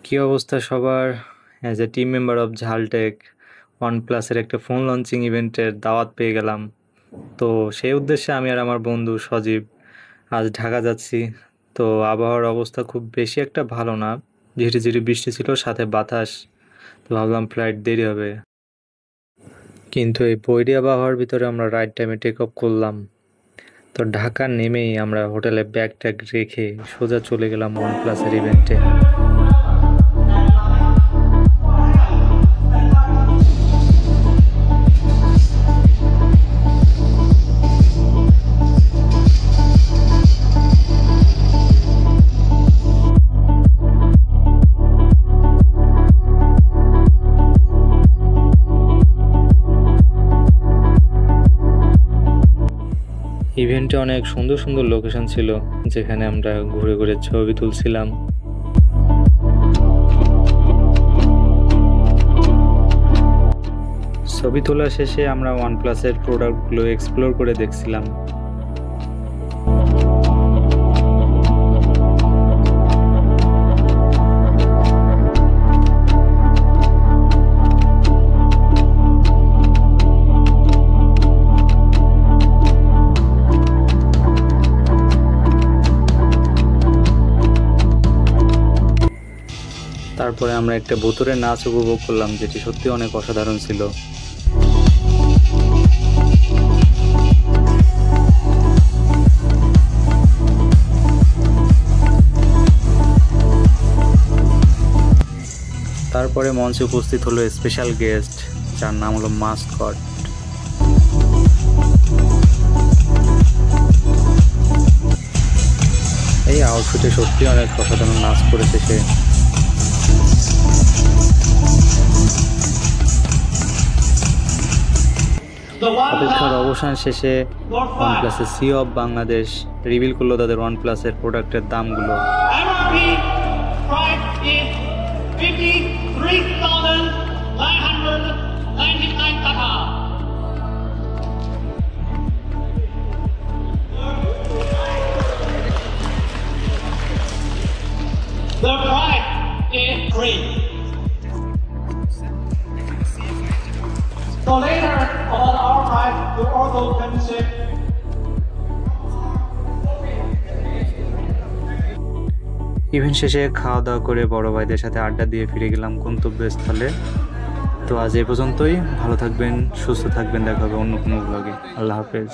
কি অবস্থা সবার? As a team member of ঝালটেক ওয়ানপ্লাসের একটা ফোন লঞ্চিং ইভেন্টের দাওয়াত পেয়ে গেলাম। তো সেই উদ্দেশ্যে আমি আর আমার বন্ধু সজীব আজ ঢাকা যাচ্ছি। তো আবহাওয়ার অবস্থা খুব বেশি একটা ভালো না, ঝিরিঝিরি বৃষ্টি ছিল, সাথে বাতাস। তো ভাবলাম ফ্লাইট দেরি হবে, কিন্তু এই বৈরী আবহাওয়ার ভিতরে আমরা রাইট টাইমে টেক অফ করলাম। তো ঢাকা নেমেই আমরা হোটেলে ব্যাগ ট্যাগ রেখে সোজা চলে গেলাম ওয়ানপ্লাসের ইভেন্টে। ইভেন্টে অনেক সুন্দর সুন্দর লোকেশন ছিল, যেখানে আমরা ঘুরে ঘুরে ছবি তুলছিলাম। ছবি তোলা শেষে আমরা ওয়ানপ্লাসের প্রোডাক্টগুলো এক্সপ্লোর করে দেখছিলাম। তারপরে আমরা একটা ভুতুড়ে নাচ উপভোগ করলাম, যেটি সত্যি অনেক অসাধারণ ছিল। তারপরে মঞ্চে উপস্থিত হলো স্পেশাল গেস্ট, যার নাম হলো মাস্কট। এই আউটফিটে সত্যি অনেক অসাধারণ নাচ করেছে সে। অপেক্ষার অবসান শেষে ওয়ানপ্লাসের সিইও অফ বাংলাদেশ রিভিল করলো তাদের ওয়ানপ্লাসের প্রোডাক্টের দামগুলো। The price is free. So later, about our price, we also can ship. Event শেষে খাওয়া দাওয়া করে বড় ভাইদের সাথে আড্ডা দিয়ে ফিরে গেলাম গন্তব্যস্থলে। তো আজ এ পর্যন্তই। ভালো থাকবেন, সুস্থ থাকবেন, দেখা হবে অন্য কোনো ব্লগে। আল্লাহ হাফেজ।